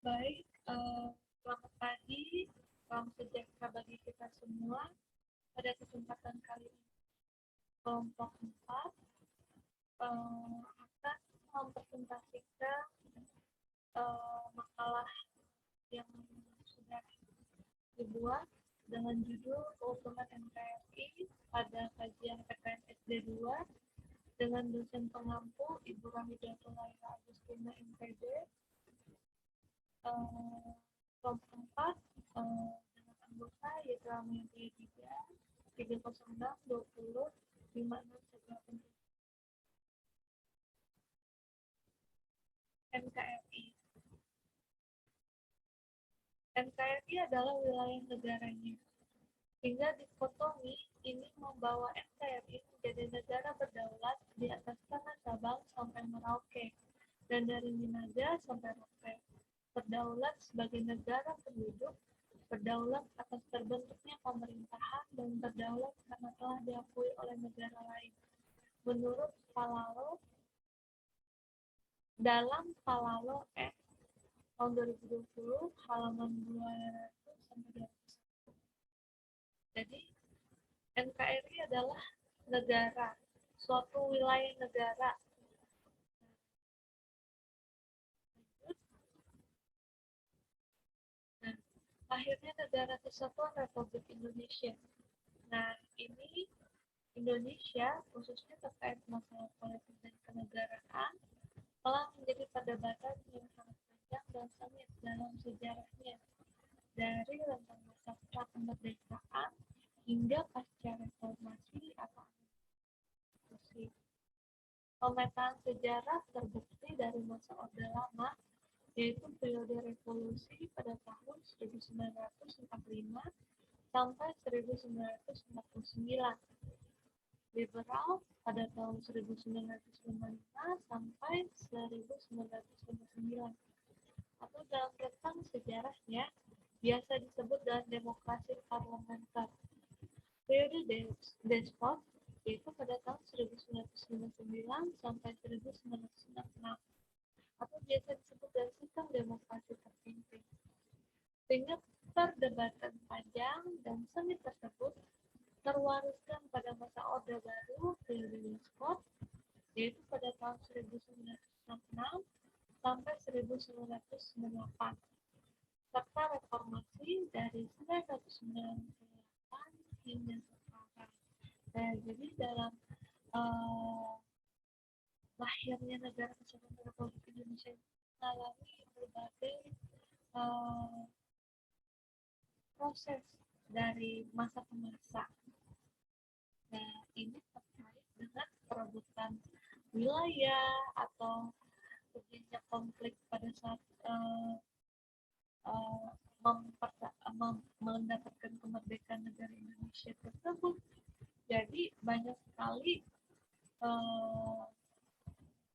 Baik, selamat pagi, salam sejahtera bagi kita semua. Pada kesempatan kali ini, kelompok 4 akan mempresentasikan makalah yang sudah dibuat dengan judul Keutuhan NKRI pada kajian PTN SD2 dengan dosen pengampu Ibu Ramidatul Laila Agustina MPD. Kelompok 4 dengan anggota yaitu Amelia 306 20 56 NKRI. NKRI adalah wilayah negaranya. Hingga dikotomi ini membawa NKRI menjadi negara berdaulat di atas tanah Sabang sampai Merauke dan dari Minaga sampai Rote. Berdaulat sebagai negara penduduk, berdaulat atas terbentuknya pemerintahan, dan berdaulat karena telah diakui oleh negara lain. Menurut Palalo, dalam Palalo tahun 2020 halaman 200 sampai 201. Jadi NKRI adalah negara, suatu wilayah negara. Nah, lahirnya Negara Kesatuan Republik Indonesia. Nah, ini Indonesia, khususnya terkait masalah politik dan kenegaraan, telah menjadi perdebatan yang sangat panjang dan sengit dalam sejarahnya, dari rentang masa pra-kemerdekaan hingga pasca reformasi atau revolusi. Pemetaan sejarah terbukti dari masa Orde Lama, yaitu periode revolusi pada tahun 1945 sampai 1949, liberal pada tahun 1955 sampai 1959, atau dalam rentang sejarahnya biasa disebut dengan demokrasi parlementer. Periode despot yaitu pada tahun 1959 sampai 1966, atau biasa disebut dengan sistem demokrasi terpimpin. Sehingga perdebatan panjang dan sengit tersebut terwariskan pada masa Orde Baru periode despot, yaitu pada tahun 1966 sampai 1998, serta reformasi dari 1998 hingga sekarang. Nah, jadi dalam lahirnya Negara Kesatuan Republik Indonesia mengalami berbagai proses dari masa ke masa. Nah, ini terkait dengan perebutan wilayah atau terjadinya konflik pada saat mendapatkan kemerdekaan negara Indonesia tersebut. Jadi banyak sekali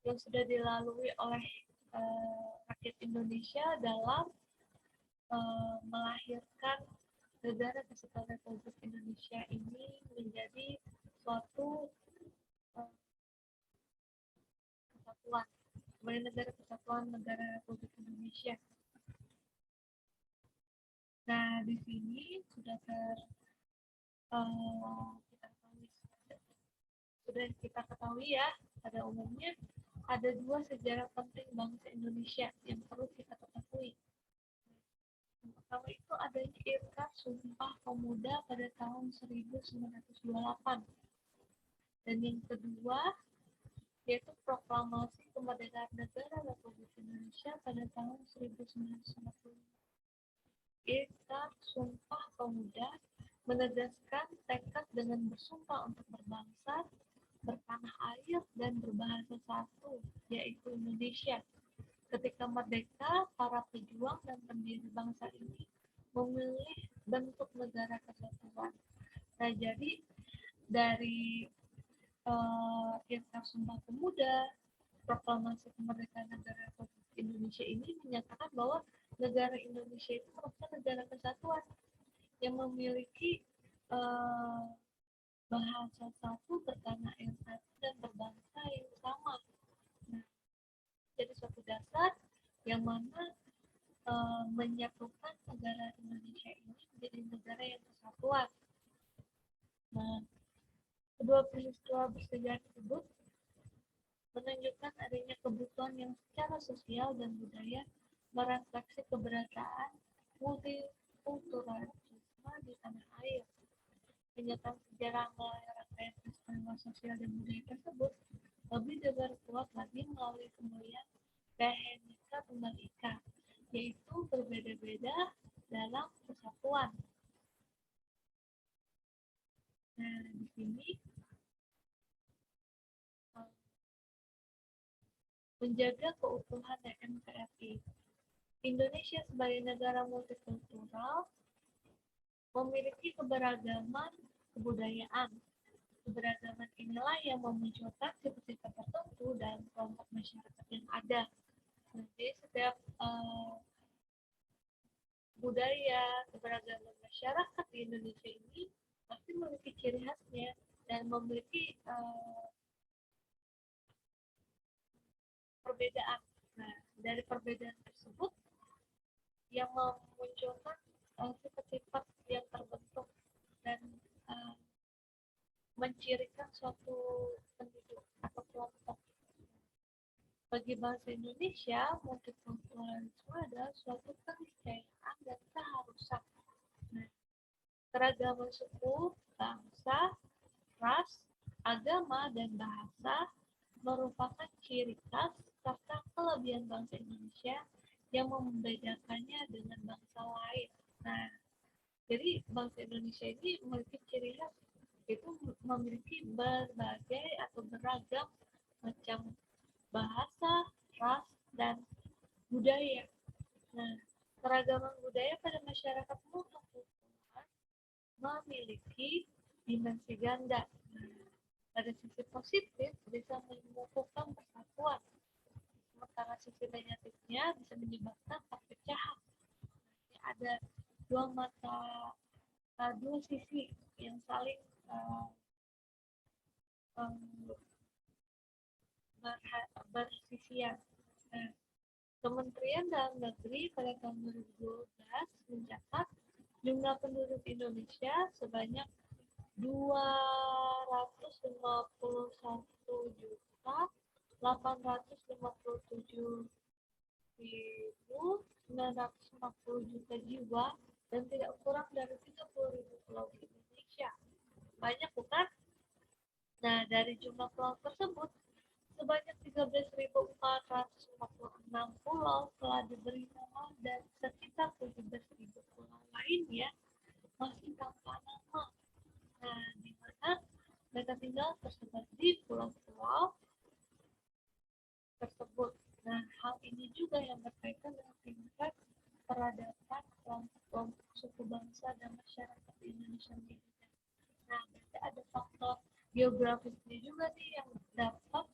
yang sudah dilalui oleh rakyat Indonesia dalam melahirkan Negara Kesatuan Republik Indonesia ini menjadi suatu kesatuan, sebagai negara kesatuan Negara Republik Indonesia. Nah, di sini sudah kita ketahui ya, pada umumnya ada dua sejarah penting bangsa Indonesia yang perlu kita ketahui. Yang pertama itu adanya Irkar Sumpah Pemuda pada tahun 1928. Dan yang kedua yaitu Proklamasi Kemerdekaan Negara Republik Indonesia pada tahun 1945. Irkar Sumpah Pemuda menegaskan tekad dengan bersumpah untuk berbangsa, bertanah air, dan berbahasa satu, yaitu Indonesia. Ketika merdeka, para pejuang dan pendiri bangsa ini memilih bentuk negara kesatuan. Nah, jadi dari Irkar Sumpah Pemuda, Proklamasi Kemerdekaan Negara Republik Indonesia ini menyatakan bahwa negara Indonesia itu merupakan negara kesatuan yang memiliki bahasa satu, bertanah air satu, dan berbangsa yang sama. Nah, jadi suatu dasar yang mana menyatukan negara Indonesia ini menjadi negara yang kesatuan. Nah, kedua peristiwa bersejarah tersebut menunjukkan adanya kebutuhan yang secara sosial dan budaya merefleksi keberadaan multikulturalisme di tanah air. Kenyataan sejarah melalui rangkaian peristiwa sosial dan budaya tersebut lebih diperkuat lagi melalui kemuliaan Bhinneka Tunggal Ika, yaitu berbeda-beda dalam kesatuan. Nah, di sini menjaga keutuhan NKRI. Indonesia sebagai negara multikultural memiliki keberagaman kebudayaan. Keberagaman inilah yang memunculkan sifat-sifat tertentu dalam kelompok masyarakat yang ada. Jadi setiap budaya, keberagaman masyarakat di Indonesia ini pasti memiliki ciri khasnya dan memiliki perbedaan. Nah, dari perbedaan tersebut yang memunculkan sifat-sifat yang terbentuk dan mencirikan suatu penduduk atau kelompok. Bagi bangsa Indonesia, multikulturalisme adalah suatu keniscayaan dan keharusan. Nah, keragaman suku, bangsa, ras, agama, dan bahasa merupakan ciri khas serta kelebihan bangsa Indonesia yang membedakannya dengan bangsa lain. Nah, jadi bangsa Indonesia ini memiliki ciri khas itu memiliki berbagai atau beragam macam bahasa, ras, dan budaya. Nah, keragaman budaya pada masyarakat multikultural memiliki dimensi ganda. Nah, pada sisi positif bisa mengukuhkan persatuan, sementara sisi negatifnya bisa menyebabkan perpecahan. Ini ada dua sisi yang saling bersisian. Nah, Kementerian Dalam Negeri pada tahun 2012 mencatat jumlah penduduk Indonesia sebanyak 251.857.940 jiwa dan tidak kurang dari 30.000 pulau di Indonesia. Banyak bukan? Nah, dari jumlah pulau tersebut, sebanyak 13.446 pulau telah diberi nama dan sekitar 17.000 pulau lainnya masih tanpa nama. Nah, di mana mereka tinggal tersebar di pulau-pulau tersebut. Nah, hal ini juga yang berkaitan dengan tingkat peradaban kelompok-kelompok suku bangsa dan masyarakat di Indonesia sendiri. Nah, berarti ada faktor geografisnya juga nih yang dapat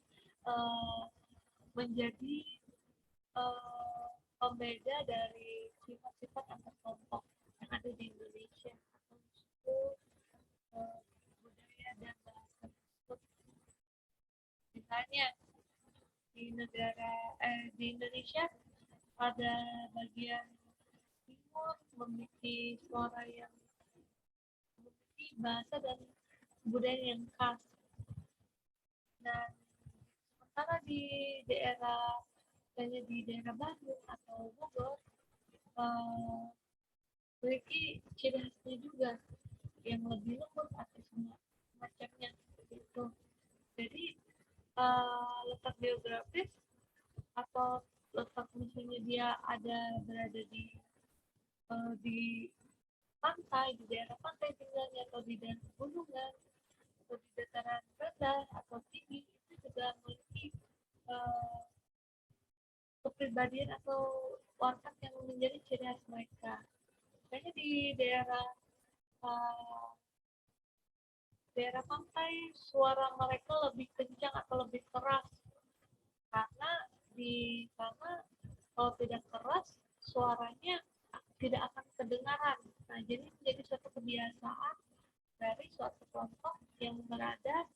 menjadi pembeda dari sifat-sifat antar kelompok yang ada di Indonesia atau suku, budaya, dan bahasa tersebut. Misalnya di Indonesia pada bagian timur memiliki suara yang memiliki bahasa dan budaya yang khas. Dan sementara di daerah Bandung atau Bogor memiliki ciri khasnya juga yang lebih lembut atau semacamnya seperti itu. Jadi letak geografis atau letak misalnya dia berada di pantai, di daerah pantai tinggalnya atau di daerah pegunungan atau di dataran rendah atau tinggi, itu juga memiliki kepribadian atau watak yang menjadi ciri khas mereka. Misalnya di daerah pantai, suara mereka lebih kencang atau lebih keras karena di sana kalau tidak keras suaranya tidak akan kedengaran. Nah, jadi menjadi suatu kebiasaan dari suatu kelompok yang berada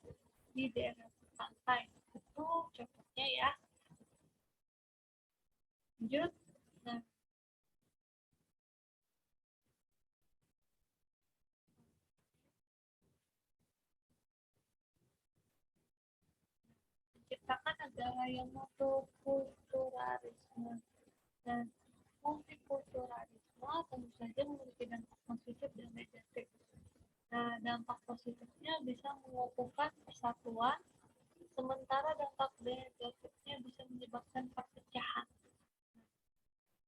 di daerah pantai. Itu contohnya ya. Lanjut. Nah, sejarah yang multikulturalisme. Dan multikulturalisme tentu saja memiliki dampak positif dan negatif. Nah, dampak positifnya bisa mengukuhkan persatuan, sementara dampak negatifnya bisa menyebabkan perpecahan.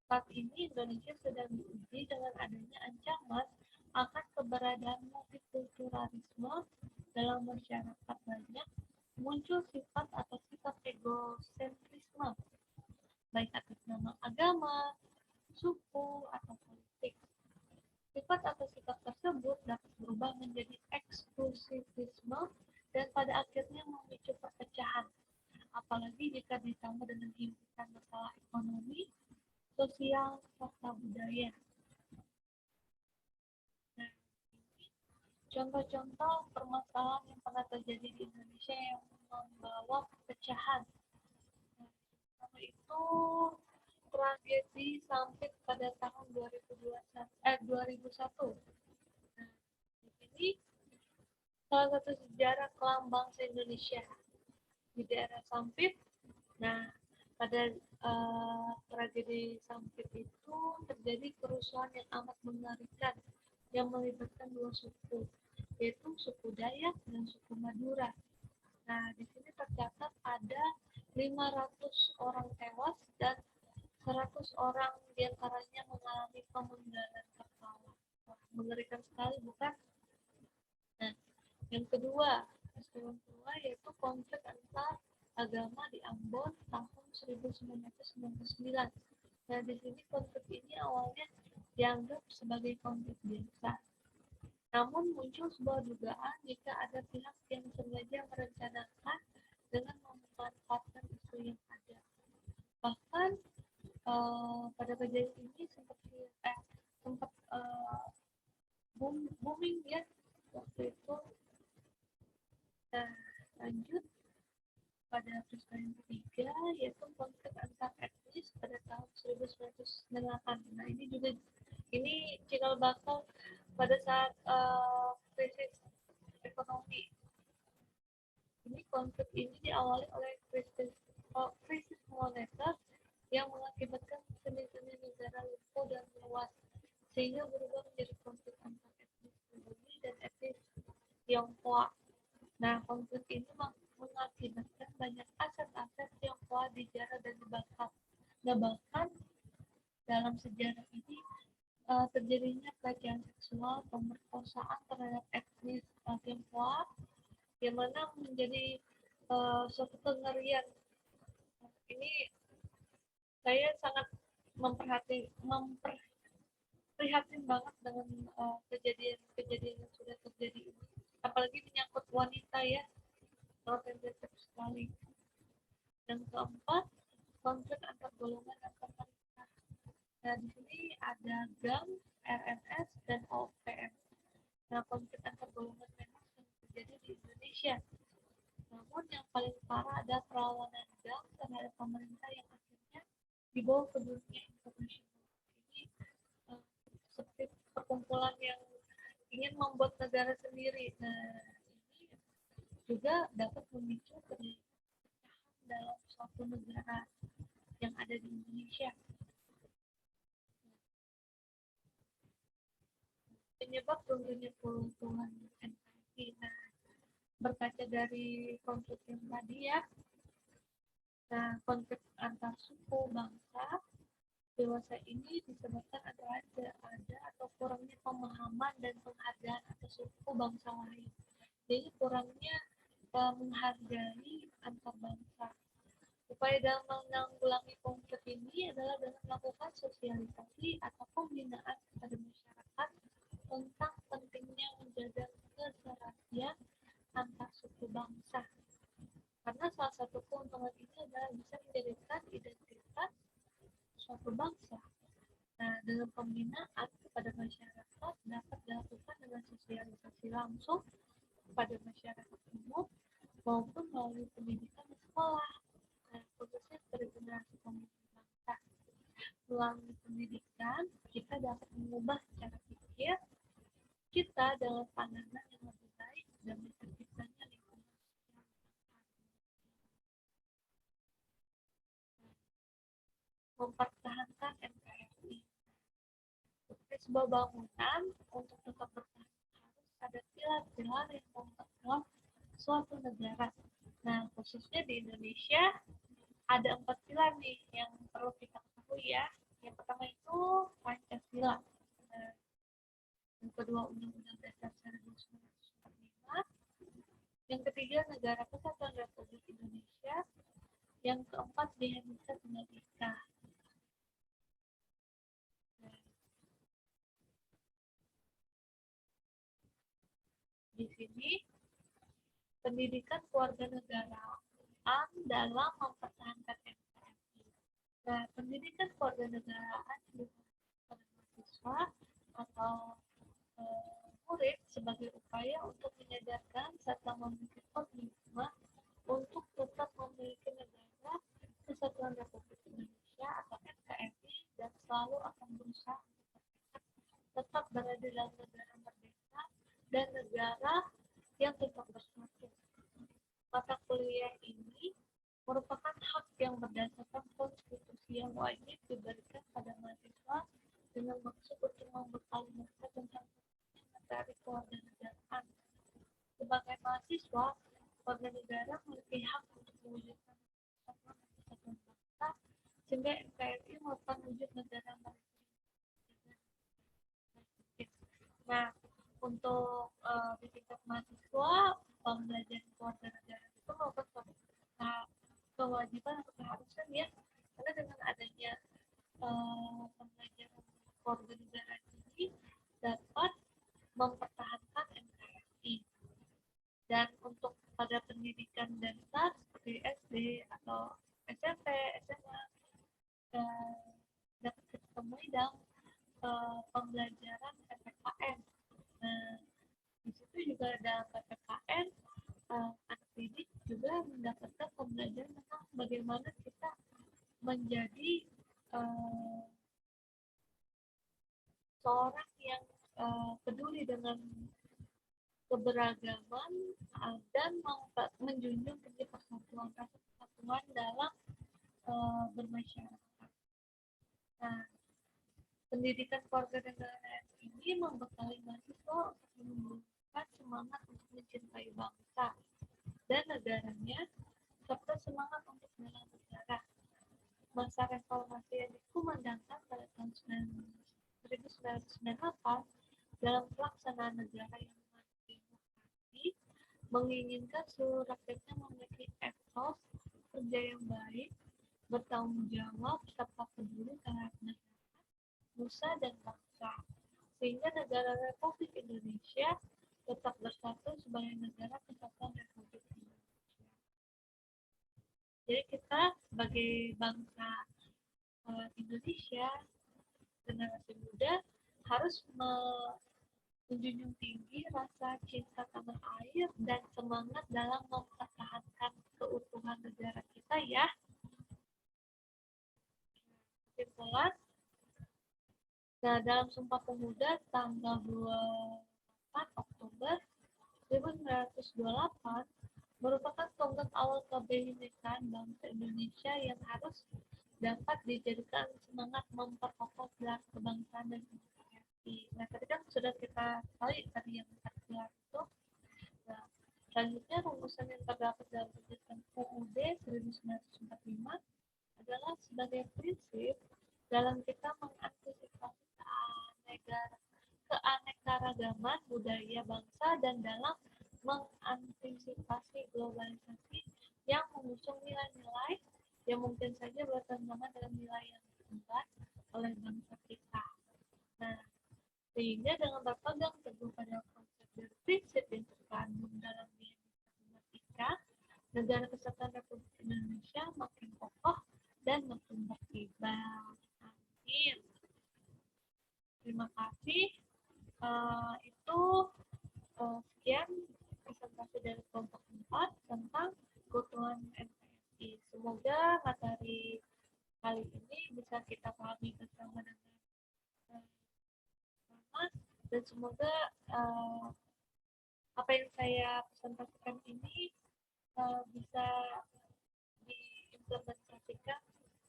Saat ini Indonesia sedang diuji dengan adanya ancaman akan keberadaan multikulturalisme dalam masyarakat banyak, muncul sifat atau sikap egosentrisme, baik atas nama agama, suku, atau politik. Sifat atau sikap tersebut dapat berubah menjadi eksklusivisme dan pada akhirnya memicu perpecahan, apalagi jika ditambah dengan himpitan masalah ekonomi, sosial, serta budaya. Nah, contoh-contoh permasalahan yang pernah terjadi di Indonesia yang membawa perpecahan. Nah, pertama itu tragedi Sampit pada tahun 2001. Nah, di sini salah satu sejarah kelam bangsa Indonesia di daerah Sampit. Nah, pada tragedi Sampit itu terjadi kerusuhan yang amat mengerikan yang melibatkan dua suku, yaitu suku Dayak dan suku Madura. Nah, di sini tercatat ada 500 orang tewas dan 100 orang diantaranya mengalami pemenggalan kepala. Wah, mengerikan sekali, bukan? Nah, yang kedua, peristiwa kedua yaitu konflik antar agama di Ambon tahun 1999. Nah, di sini konflik ini awalnya dianggap sebagai konflik biasa. Namun muncul sebuah dugaan jika ada pihak yang sengaja merencanakan dengan memanfaatkan isu yang ada. Bahkan pada kejadian ini sempat booming ya waktu itu. Nah, lanjut pada peristiwa yang ketiga yaitu konflik antar etnis pada tahun 1998. Nah, ini juga cikal bakal pada saat krisis ekonomi. Ini konflik ini diawali oleh krisis moneter yang mengakibatkan seni-seni negara lumpuh dan meluas, sehingga berubah menjadi konflik antar etnis pribumi dan etnis Tionghoa. Nah, konflik ini mengakibatkan banyak aset-aset Tionghoa dijarah dan dibakar. Nah, bahkan dalam sejarah ini terjadinya pelecehan seksual, pemerkosaan terhadap etnis Tionghoa, yang mana menjadi suatu kengerian. Ini saya sangat memprihatin banget dengan kejadian-kejadian yang sudah terjadi ini. Apalagi menyangkut wanita ya, sangat sensitif sekali. Yang keempat, konflik antar golongan dan pemerintah. Nah, di sini ada GAM, RNS, dan OPM. Nah, konflik antar golongan memang sering terjadi di Indonesia. Namun yang paling parah ada perlawanan GAM terhadap pemerintah yang akhirnya dibawa ke dunia internasional. Ini seperti perkumpulan yang ingin membuat negara sendiri. Nah, ini juga dapat memicu perpecahan dalam suatu negara yang ada di Indonesia. Penyebab turunnya keuntungan NKRI. Nah, berkaca dari konflik yang tadi ya, nah konflik antar suku bangsa dewasa ini disebabkan ada atau kurangnya pemahaman dan penghargaan atas suku bangsa lain. Jadi kurangnya menghargai antar bangsa. Upaya dalam menanggulangi konflik ini adalah dengan melakukan sosialisasi atau pembinaan kepada masyarakat tentang pentingnya menjaga keserasian antar suku bangsa. Karena salah satu keuntungan ini adalah bisa menjadikan identitas suatu bangsa. Nah, dengan pembinaan kepada masyarakat dapat dilakukan dengan sosialisasi langsung kepada masyarakat umum maupun melalui pendidikan di sekolah. Nah, khususnya generasi pemimpin bangsa. Melalui pendidikan, kita dapat mengubah cara pikir kita dengan pandangan yang lebih baik dan terciptanya lingkungan sosial. mempertahankan NKRI. Sebuah bangunan untuk tetap bertahan harus ada pilar-pilar yang memperkuat suatu negara. Nah, khususnya di Indonesia ada 4 pilar nih yang perlu kita ketahui ya. Yang pertama itu Pancasila. Nah, yang kedua Undang-Undang Dasar 1945. Yang ketiga Negara Kesatuan Republik Indonesia. Yang keempat Bhinneka Tunggal Ika. Di sini pendidikan kewarganegaraan dalam mempertahankan NKRI. Nah, pendidikan kewarganegaraan dilakukan pada mahasiswa atau murid sebagai upaya untuk menyadarkan serta memiliki komitmen untuk tetap memiliki negara Kesatuan Republik Indonesia atau NKRI dan selalu akan berusaha tetap berada dalam negara merdeka dan negara yang tetap bersatu. Mata kuliah ini merupakan hak yang berdasarkan konstitusi yang wajib diberikan pada mahasiswa dengan maksud untuk membekali mereka tentang materi kewarganegaraan. Sebagai mahasiswa, warga negara memiliki hak untuk mewujudkan kesatuan bangsa, sehingga NKRI merupakan wujud negara mereka. Nah, untuk di tingkat mahasiswa, pembelajaran kewarganegaraan itu merupakan kewajiban atau keharusan ya, karena dengan adanya pembelajaran kewarganegaraan ini dapat mempertahankan NKRI. Dan untuk pada pendidikan dasar seperti SD atau SMP, SMA dapat kita temui dalam pembelajaran PPKN. Nah, di situ juga dalam PPKN anak didik juga mendapatkan pembelajaran tentang bagaimana kita menjadi seorang yang peduli dengan keberagaman dan menjunjung tinggi persatuan dalam bermasyarakat. Nah, pendidikan kewarganegaraan ini membekali mahasiswa untuk menumbuhkan semangat untuk mencintai bangsa dan negaranya, serta semangat untuk bela negara. Masa reformasi yang dikumandangkan pada tahun 1998 dalam pelaksanaan negara yang demokrasi menginginkan seluruh rakyatnya memiliki etos kerja yang baik, bertanggung jawab, serta peduli terhadap negara, nusa dan bangsa, sehingga negara Republik Indonesia tetap bersatu sebagai negara kesatuan Republik Indonesia. Jadi kita sebagai bangsa Indonesia, generasi muda harus menjunjung tinggi rasa cinta tanah air dan semangat dalam mempertahankan keutuhan negara kita ya. Kesimpulan, nah dalam Sumpah Pemuda tanggal 24 Oktober 1928 merupakan tonggak awal kebinekaan bangsa Indonesia yang harus dapat dijadikan semangat memperkokoh gelar kebangsaan dan demokrasi. Nah, tadi kan sudah kita tahu tadi yang terkelar itu. Nah, selanjutnya rumusan yang terdapat dalam keputusan UUD 1945 adalah sebagai prinsip dalam kita mengantisipasi keanekaragaman budaya bangsa dan dalam mengantisipasi globalisasi yang mengusung nilai-nilai yang mungkin saja bertentangan dengan nilai yang diemban oleh bangsa kita. Nah, sehingga dengan berpegang teguh pada konsep dan prinsip yang terkandung dalam Bhinneka negara kesatuan Republik Indonesia makin kokoh dan makin berkibar. Amin. Terima kasih. Itu sekian presentasi dari kelompok 4 tentang keutuhan NKRI. Semoga materi kali ini bisa kita pahami bersama dengan sama, dan semoga apa yang saya presentasikan ini bisa diimplementasikan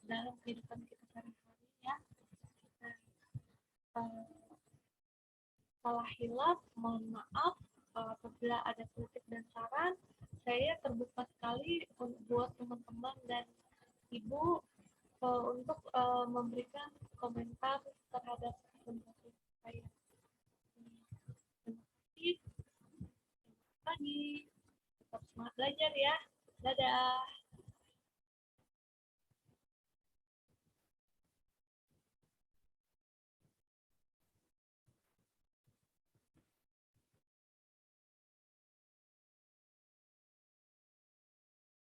dalam kehidupan kita sehari-hari. Eh, salah hilaf, mohon maaf. Apabila ada kritik dan saran, saya terbuka sekali buat teman-teman dan ibu untuk memberikan komentar terhadap presentasi saya. Terima kasih. Selamat pagi. Tetap semangat belajar ya. Dadah.